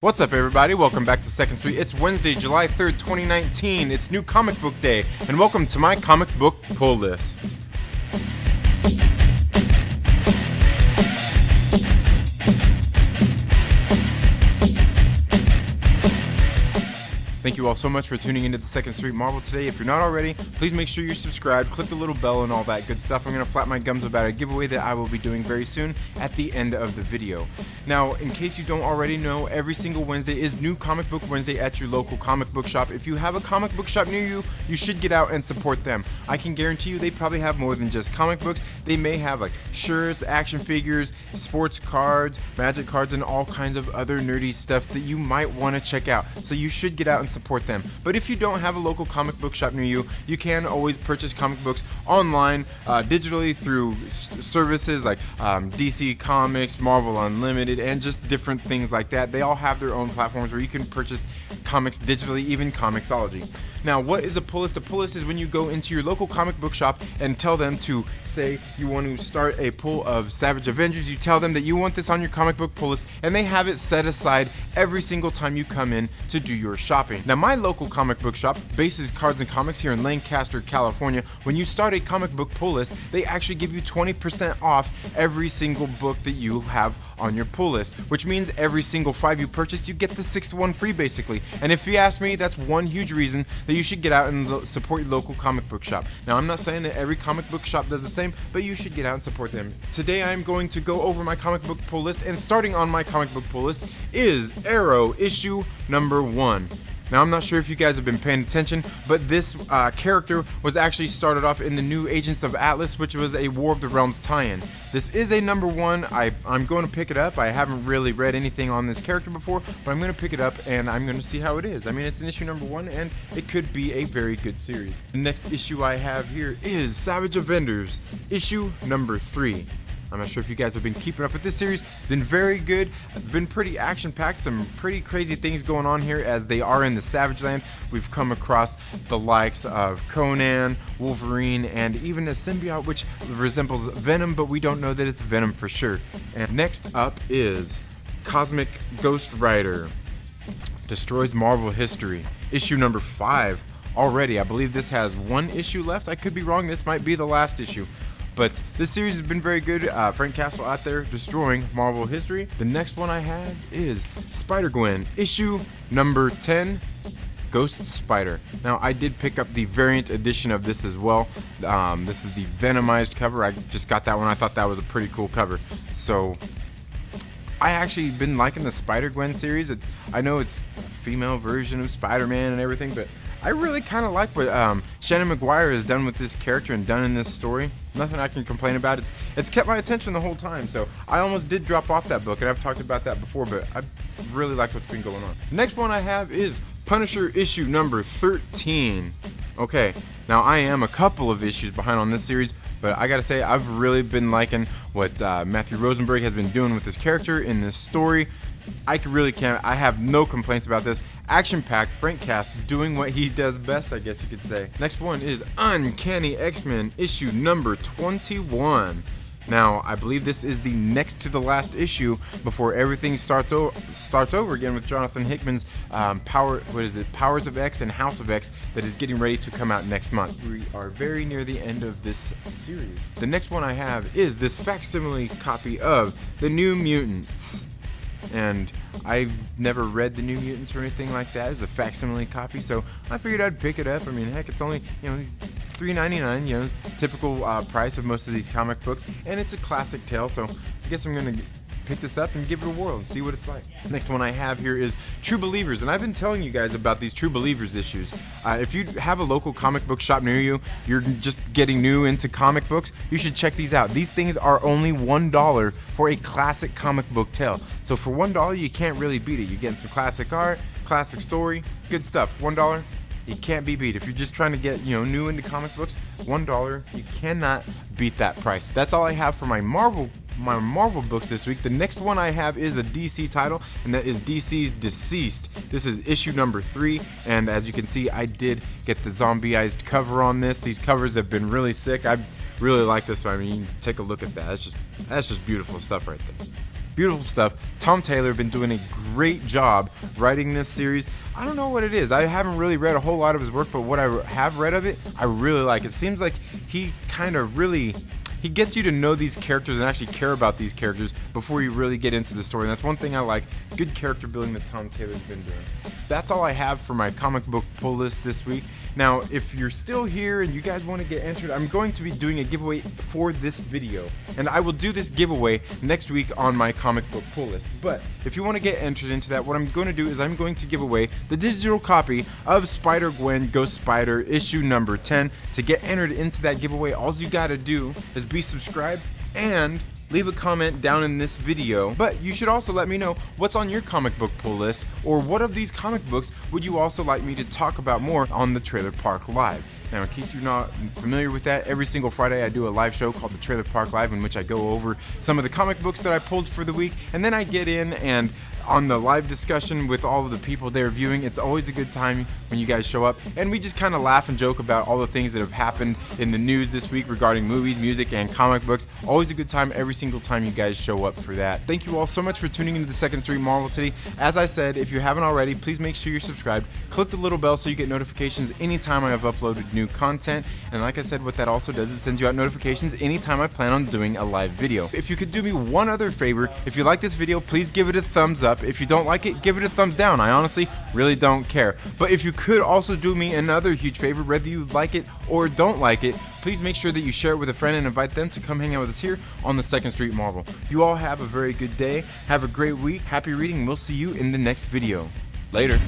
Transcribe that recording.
What's up, everybody? Welcome back to 2nd Street. It's Wednesday, July 3rd, 2019. It's New Comic Book Day, and welcome to my comic book pull list. Thank you all so much for tuning into the 2nd Street Marvel today. If you're not already, please make sure you're subscribed, click the little bell and all that good stuff. I'm going to flap my gums about a giveaway that I will be doing very soon at the end of the video. Now, in case you don't already know, every single Wednesday is New Comic Book Wednesday at your local comic book shop. If you have a comic book shop near you, you should get out and support them. I can guarantee you they probably have more than just comic books. They may have like shirts, action figures, sports cards, magic cards, and all kinds of other nerdy stuff that you might want to check out. So you should get out and support them. But if you don't have a local comic book shop near you, you can always purchase comic books online, digitally through services like DC Comics, Marvel Unlimited, and just different things like that. They all have their own platforms where you can purchase comics digitally, even Comixology. Now, what is a pull list? A pull list is when you go into your local comic book shop and tell them to say you want to start a pull of Savage Avengers. You tell them that you want this on your comic book pull list, and they have it set aside every single time you come in to do your shopping. Now, my local comic book shop, Bases Cards and Comics here in Lancaster, California, when you start a comic book pull list, they actually give you 20% off every single book that you have on your pull list, which means every single 5 you purchase, you get the 6th one free basically. And if you ask me, that's one huge reason that you should get out and support your local comic book shop. Now, I'm not saying that every comic book shop does the same, but you should get out and support them. Today, I'm going to go over my comic book pull list, and starting on my comic book pull list is Arrow issue number 1. Now, I'm not sure if you guys have been paying attention, but this character was actually started off in the New Agents of Atlas, which was a War of the Realms tie-in. This is a number 1. I'm going to pick it up. I haven't really read anything on this character before, but I'm going to pick it up and I'm going to see how it is. I mean, it's an issue number 1, and it could be a very good series. The next issue I have here is Savage Avengers, issue number 3. I'm not sure if you guys have been keeping up with this series. Been very good, been pretty action-packed, some pretty crazy things going on here as they are in the Savage Land. We've come across the likes of Conan, Wolverine, and even a symbiote which resembles Venom, but we don't know that it's Venom for sure. And next up is Cosmic Ghost Rider, Destroys Marvel History, issue number 5 already. I believe this has 1 issue left. I could be wrong. This might be the last issue. But this series has been very good. Frank Castle out there destroying Marvel history. The next one I have is Spider-Gwen, issue number 10, Ghost Spider. Now, I did pick up the variant edition of this as well. This is the Venomized cover. I just got that one. I thought that was a pretty cool cover. So, I actually been liking the Spider-Gwen series. I know it's a female version of Spider-Man and everything, but I really kind of like what Shannon McGuire has done with this character and done in this story. Nothing I can complain about. It's kept my attention the whole time, so I almost did drop off that book, and I've talked about that before, but I really like what's been going on. Next one I have is Punisher issue number 13. Okay, now I am a couple of issues behind on this series, but I gotta say, I've really been liking what Matthew Rosenberg has been doing with this character in this story. I have no complaints about this. Action-packed, Frank Cast doing what he does best, I guess you could say. Next one is Uncanny X-Men issue number 21. Now, I believe this is the next to the last issue before everything starts over again with Jonathan Hickman's Powers of X and House of X that is getting ready to come out next month. We are very near the end of this series. The next one I have is this facsimile copy of The New Mutants. And I've never read The New Mutants or anything like that. It's a facsimile copy, so I figured I'd pick it up. I mean, heck, it's only, it's $3.99, typical price of most of these comic books, and it's a classic tale, so I guess I'm going to pick this up and give it a whirl and see what it's like. Next one I have here is True Believers, and I've been telling you guys about these True Believers issues. If you have a local comic book shop near you, you're just getting new into comic books, you should check these out. These things are only $1 for a classic comic book tale. So for $1, you can't really beat it. You're getting some classic art, classic story, good stuff. $1, you can't be beat. If you're just trying to get, new into comic books, $1, you cannot beat that price. That's all I have for my Marvel books this week. The next one I have is a DC title, and that is DC's Deceased. This is issue number 3, and as you can see, I did get the zombieized cover on this. These covers have been really sick. I really like this one. I mean, you can take a look at that. That's just beautiful stuff right there. Beautiful stuff. Tom Taylor been doing a great job writing this series. I don't know what it is. I haven't really read a whole lot of his work, but what I have read of it, I really like. It seems like he kind of really... he gets you to know these characters and actually care about these characters before you really get into the story. And that's one thing I like. Good character building that Tom Taylor's been doing. That's all I have for my comic book pull list this week. Now, if you're still here and you guys want to get entered, I'm going to be doing a giveaway for this video. And I will do this giveaway next week on my comic book pull list. But if you want to get entered into that, what I'm going to do is I'm going to give away the digital copy of Spider-Gwen Ghost Spider issue number 10. To get entered into that giveaway, all you got to do is be subscribed and leave a comment down in this video. But you should also let me know what's on your comic book pull list, or what of these comic books would you also like me to talk about more on the Trailer Park Live. Now, in case you're not familiar with that, every single Friday I do a live show called the Trailer Park Live, in which I go over some of the comic books that I pulled for the week, and then I get in and on the live discussion with all of the people there viewing. It's always a good time when you guys show up, and we just kind of laugh and joke about all the things that have happened in the news this week regarding movies, music, and comic books. Always a good time every single time you guys show up for that. Thank you all so much for tuning into the Second Street Marvel today. As I said, if you haven't already, please make sure you're subscribed. Click the little bell so you get notifications anytime I have uploaded new content. And like I said, what that also does is sends you out notifications anytime I plan on doing a live video. If you could do me one other favor, if you like this video, please give it a thumbs up. If you don't like it, give it a thumbs down. I honestly really don't care. But if you could also do me another huge favor, whether you like it or don't like it, please make sure that you share it with a friend and invite them to come hang out with us here on the Second Street Marvel. You all have a very good day. Have a great week. Happy reading. We'll see you in the next video. Later.